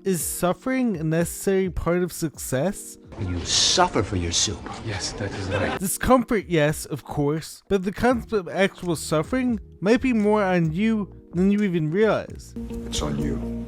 is suffering a necessary part of success? You suffer for your soup. Yes, that is right. Discomfort, yes, of course, but the concept of actual suffering might be more on you than you even realize. It's on you.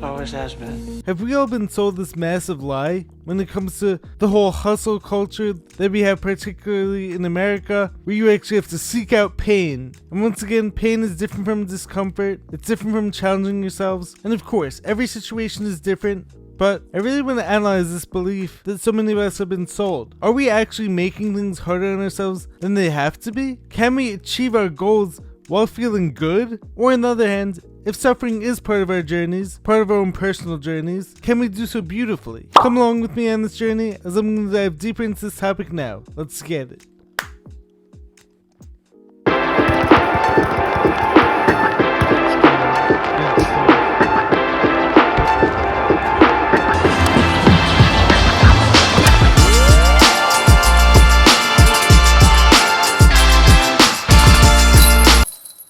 Always has been. Have we all been sold this massive lie when it comes to the whole hustle culture that we have, particularly in America, where you actually have to seek out pain? And once again, pain is different from discomfort, it's different from challenging yourselves, and of course, every situation is different. But I really want to analyze this belief that so many of us have been sold. Are we actually making things harder on ourselves than they have to be? Can we achieve our goals while feeling good? Or on the other hand, if suffering is part of our journeys, part of our own personal journeys, can we do so beautifully? Come along with me on this journey as I'm going to dive deeper into this topic now. Let's get it.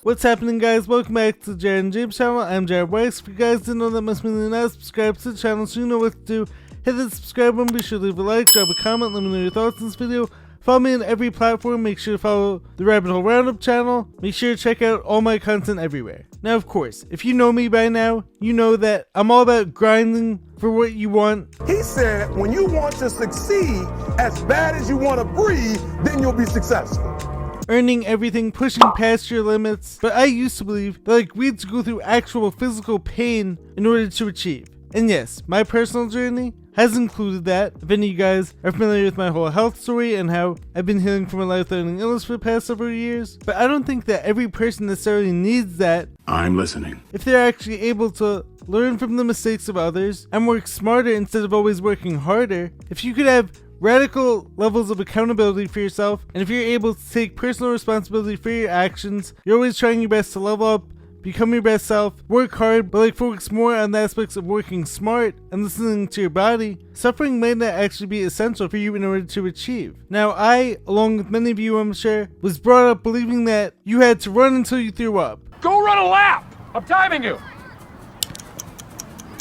What's happening, guys? Welcome back to the Jared and James channel. I'm Jared Weiss. If you guys didn't know, that must mean you're not subscribed to the channel, so you know what to do. Hit the subscribe button, be sure to leave a like, drop a comment, let me know your thoughts on this video. Follow me on every platform, make sure to follow the Rabbit Hole Roundup channel. Make sure to check out all my content everywhere. Now, of course, if you know me by now, you know that I'm all about grinding for what you want. He said, when you want to succeed as bad as you want to breathe, then you'll be successful. Earning everything, pushing past your limits. But I used to believe that we had to go through actual physical pain in order to achieve. And yes, my personal journey has included that. If any of you guys are familiar with my whole health story and how I've been healing from a life-threatening illness for the past several years. But I don't think that every person necessarily needs that. I'm listening. If they're actually able to learn from the mistakes of others and work smarter instead of always working harder. If you could have radical levels of accountability for yourself, and if you're able to take personal responsibility for your actions, you're always trying your best to level up, become your best self, work hard, but focus more on the aspects of working smart and listening to your body, suffering may not actually be essential for you in order to achieve. Now, I, along with many of you I'm sure, was brought up believing that you had to run until you threw up. Go run a lap! I'm timing you!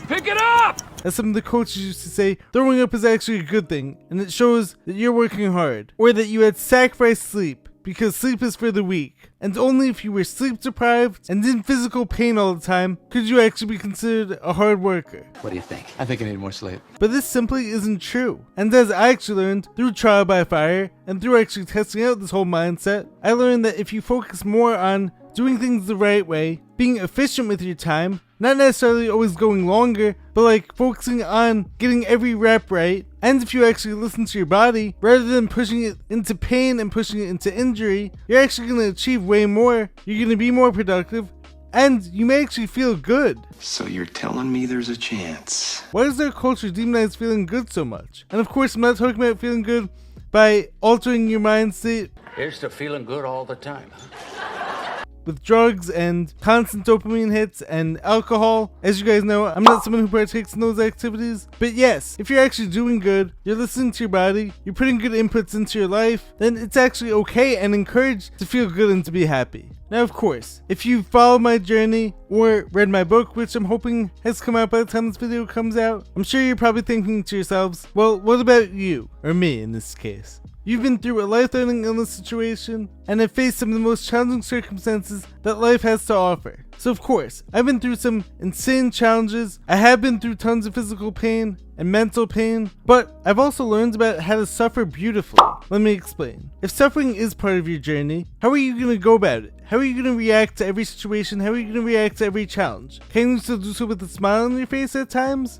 Pick it up! As some of the coaches used to say, throwing up is actually a good thing, and it shows that you're working hard, or that you had sacrificed sleep, because sleep is for the weak, and only if you were sleep deprived and in physical pain all the time could you actually be considered a hard worker. What do you think? I think I need more sleep. But this simply isn't true, and as I actually learned through trial by fire, and through actually testing out this whole mindset, I learned that if you focus more on doing things the right way, being efficient with your time, not necessarily always going longer, but focusing on getting every rep right, and if you actually listen to your body, rather than pushing it into pain and pushing it into injury, you're actually going to achieve way more, you're going to be more productive, and you may actually feel good. So you're telling me there's a chance? Why does our culture demonize feeling good so much? And of course, I'm not talking about feeling good by altering your mind state. Here's to feeling good all the time. With drugs and constant dopamine hits and alcohol. As you guys know, I'm not someone who partakes in those activities. But yes, if you're actually doing good, you're listening to your body, you're putting good inputs into your life, then it's actually okay and encouraged to feel good and to be happy. Now, of course, if you followed my journey or read my book, which I'm hoping has come out by the time this video comes out, I'm sure you're probably thinking to yourselves, well, what about you? Or me in this case. You've been through a life-threatening illness situation and have faced some of the most challenging circumstances that life has to offer. So of course, I've been through some insane challenges, I have been through tons of physical pain and mental pain, but I've also learned about how to suffer beautifully. Let me explain. If suffering is part of your journey, how are you going to go about it? How are you going to react to every situation? How are you going to react to every challenge? Can you still do so with a smile on your face at times?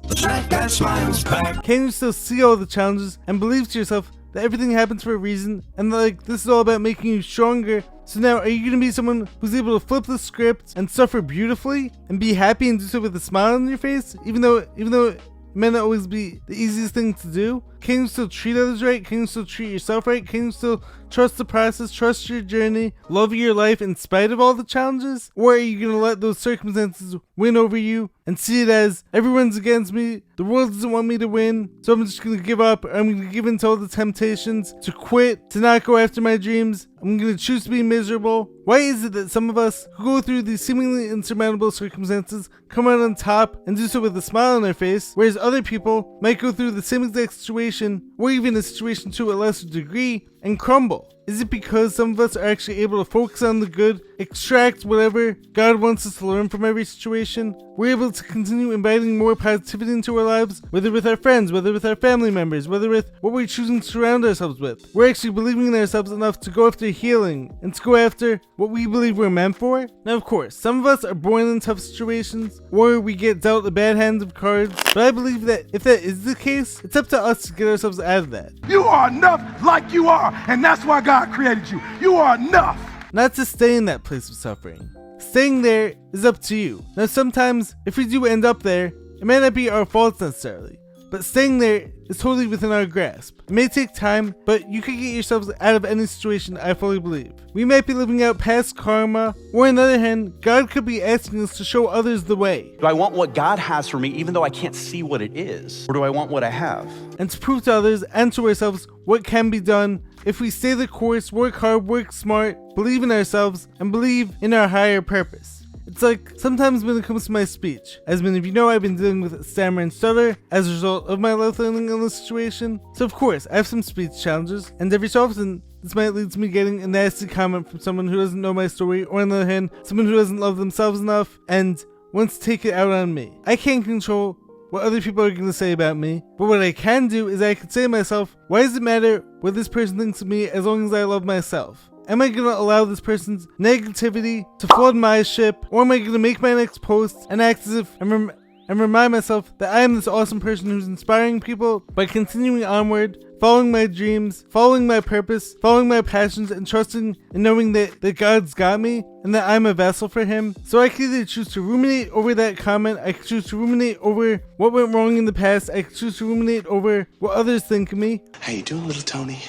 Can you still see all the challenges and believe to yourself that everything happens for a reason, and this is all about making you stronger? So now, are you going to be someone who's able to flip the script and suffer beautifully and be happy and do so with a smile on your face, even though it may not always be the easiest thing to do? Can you still treat others right? Can you still treat yourself right? Can you still trust the process, trust your journey, love your life in spite of all the challenges? Or are you going to let those circumstances win over you and see it as everyone's against me, the world doesn't want me to win, so I'm just going to give up, I'm going to give in to all the temptations, to quit, to not go after my dreams, I'm going to choose to be miserable? Why is it that some of us who go through these seemingly insurmountable circumstances come out on top and do so with a smile on their face, whereas other people might go through the same exact situation, or even a situation to a lesser degree, and crumble? Is it because some of us are actually able to focus on the good, extract whatever God wants us to learn from every situation? We're able to continue inviting more positivity into our lives, whether with our friends, whether with our family members, whether with what we're choosing to surround ourselves with. We're actually believing in ourselves enough to go after healing and to go after what we believe we're meant for. Now, of course, some of us are born in tough situations, or we get dealt a bad hand of cards, but I believe that if that is the case, it's up to us to get ourselves out of that. You are enough like you are, and that's why God created you. You are enough. Not to stay in that place of suffering. Staying there is up to you. Now, sometimes, if we do end up there, it may not be our fault necessarily, but staying there is totally within our grasp. It may take time, but you can get yourselves out of any situation, I fully believe. We might be living out past karma, or on the other hand, God could be asking us to show others the way. Do I want what God has for me even though I can't see what it is? Or do I want what I have? And to prove to others and to ourselves what can be done if we stay the course, work hard, work smart, believe in ourselves, and believe in our higher purpose. It's like, sometimes when it comes to my speech, as many of you know, I've been dealing with stammer and stutter as a result of my life-threatening illness situation. So of course, I have some speech challenges, and every so often, this might lead to me getting a nasty comment from someone who doesn't know my story, or on the other hand, someone who doesn't love themselves enough, and wants to take it out on me. I can't control what other people are going to say about me, but what I can do is I can say to myself, why does it matter what this person thinks of me as long as I love myself? Am I going to allow this person's negativity to flood my ship, or am I going to make my next post and act as if and remind myself that I am this awesome person who's inspiring people by continuing onward, following my dreams, following my purpose, following my passions, and trusting and knowing that God's got me and that I'm a vessel for him? So I can either choose to ruminate over that comment, I can choose to ruminate over what went wrong in the past, I can choose to ruminate over what others think of me. How you doing, little Tony?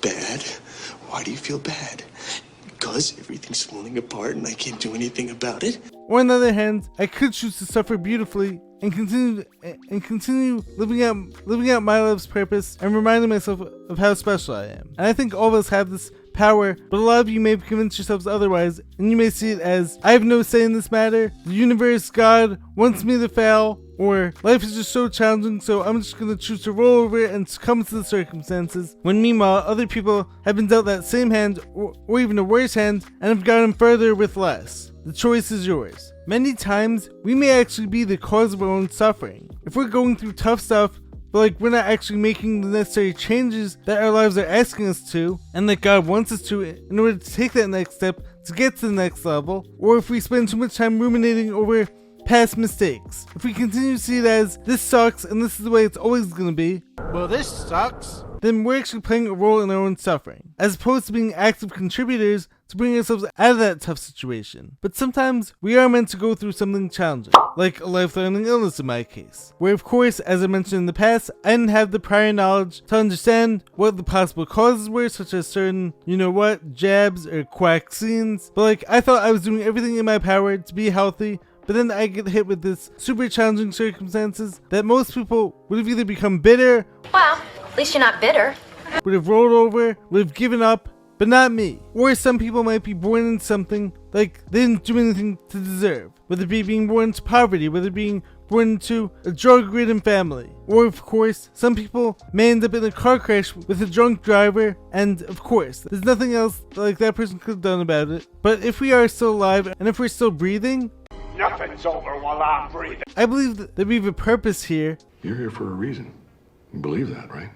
Bad? Why do you feel bad? Because everything's falling apart and I can't do anything about it? Or on the other hand, I could choose to suffer beautifully and continue living out my life's purpose and reminding myself of how special I am. And I think all of us have this power, but a lot of you may convince yourselves otherwise, and you may see it as, I have no say in this matter, the universe, God, wants me to fail, or life is just so challenging, so I'm just going to choose to roll over it and succumb to the circumstances, when meanwhile other people have been dealt that same hand, or even a worse hand, and have gotten further with less. The choice is yours. Many times, we may actually be the cause of our own suffering. If we're going through tough stuff, but we're not actually making the necessary changes that our lives are asking us to, and that God wants us to in order to take that next step to get to the next level, or if we spend too much time ruminating over past mistakes, if we continue to see it as, this sucks and this is the way it's always going to be, well, this sucks, then we're actually playing a role in our own suffering, as opposed to being active contributors to bring ourselves out of that tough situation. But sometimes we are meant to go through something challenging, like a life-threatening illness in my case, where of course, as I mentioned in the past, I didn't have the prior knowledge to understand what the possible causes were, such as certain, jabs or quaxines, but I thought I was doing everything in my power to be healthy. But then I get hit with this super challenging circumstances that most people would have either become bitter, Well, at least you're not bitter. would have rolled over, would have given up, but not me. Or some people might be born into something they didn't do anything to deserve, whether it be being born into poverty, whether being born into a drug-ridden family. Or of course, some people may end up in a car crash with a drunk driver, and of course, there's nothing else that person could have done about it. But if we are still alive, and if we're still breathing, Nothing's over while I'm breathing. I believe that we have a purpose here, You're here for a reason. You believe that, right?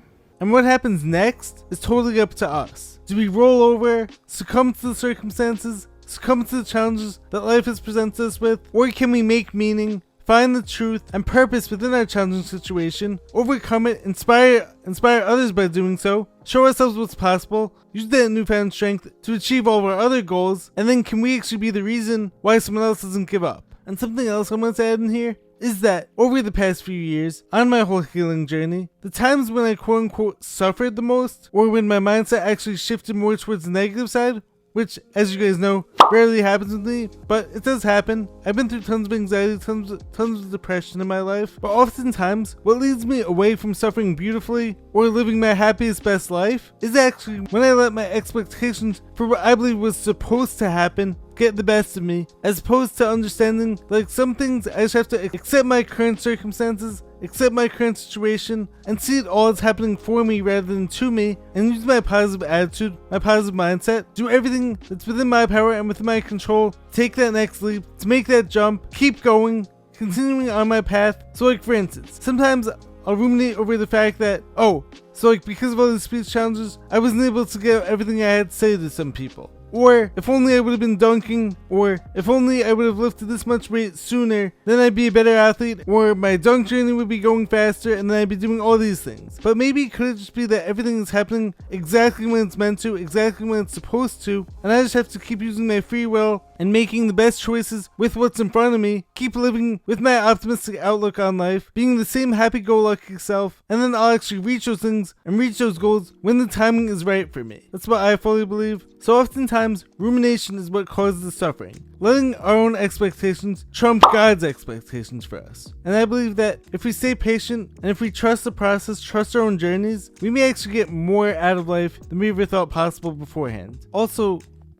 and what happens next is totally up to us. Do we roll over, succumb to the circumstances, succumb to the challenges that life has presented us with, or can we make meaning, find the truth and purpose within our challenging situation, overcome it, inspire others by doing so, show ourselves what's possible, use that newfound strength to achieve all of our other goals, and then can we actually be the reason why someone else doesn't give up? And something else I want to add in here is that over the past few years, on my whole healing journey, the times when I quote unquote suffered the most, or when my mindset actually shifted more towards the negative side, which, as you guys know, rarely happens with me, but it does happen. I've been through tons of anxiety, tons of depression in my life, but oftentimes, what leads me away from suffering beautifully or living my happiest, best life is actually when I let my expectations for what I believe was supposed to happen get the best of me, as opposed to understanding like some things I just have to accept my current circumstances, accept my current situation, and see it all as happening for me rather than to me, and use my positive attitude, my positive mindset, do everything that's within my power and within my control, take that next leap, to make that jump, keep going, continuing on my path. So like for instance, sometimes I'll ruminate over the fact that, so like because of all these speech challenges, I wasn't able to get everything I had to say to some people. Or if only I would have been dunking, or if only I would have lifted this much weight sooner, then I'd be a better athlete, or my dunk journey would be going faster, and then I'd be doing all these things. But maybe could it just be that everything is happening exactly when it's meant to, exactly when it's supposed to, and I just have to keep using my free will and making the best choices with what's in front of me, keep living with my optimistic outlook on life, being the same happy-go-lucky self, and then I'll actually reach those things and reach those goals when the timing is right for me. That's what I fully believe. So oftentimes, rumination is what causes the suffering, letting our own expectations trump God's expectations for us. And I believe that if we stay patient and if we trust the process, trust our own journeys, we may actually get more out of life than we ever thought possible beforehand. Also,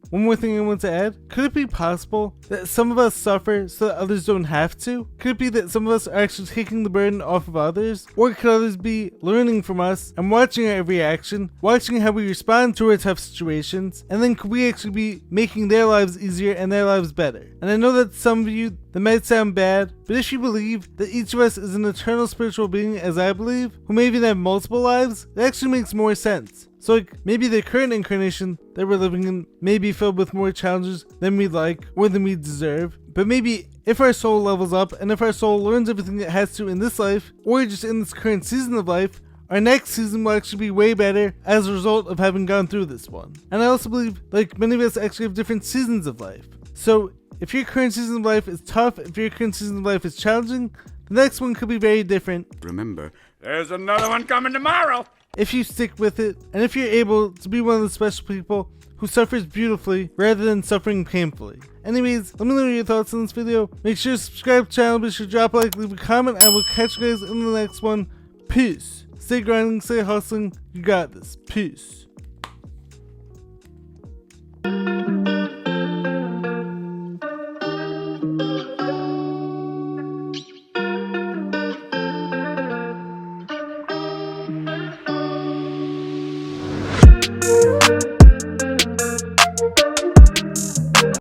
one more thing I want to add, could it be possible that some of us suffer so that others don't have to? Could it be that some of us are actually taking the burden off of others? Or could others be learning from us and watching our every action, watching how we respond to our tough situations, and then could we actually be making their lives easier and their lives better? And I know that some of you, that might sound bad, but if you believe that each of us is an eternal spiritual being, as I believe, who may even have multiple lives, that actually makes more sense. So like, maybe the current incarnation that we're living in may be filled with more challenges than we'd like or than we deserve. But maybe if our soul levels up and if our soul learns everything it has to in this life, or just in this current season of life, our next season will actually be way better as a result of having gone through this one. And I also believe like many of us actually have different seasons of life. So if your current season of life is tough, if your current season of life is challenging, the next one could be very different. Remember, there's another one coming tomorrow. If you stick with it, and if you're able to be one of the special people who suffers beautifully rather than suffering painfully. Anyways, let me know your thoughts on this video. Make sure to subscribe to the channel, be sure to drop a like, leave a comment, and I will catch you guys in the next one. Peace. Stay grinding, stay hustling. You got this. Peace.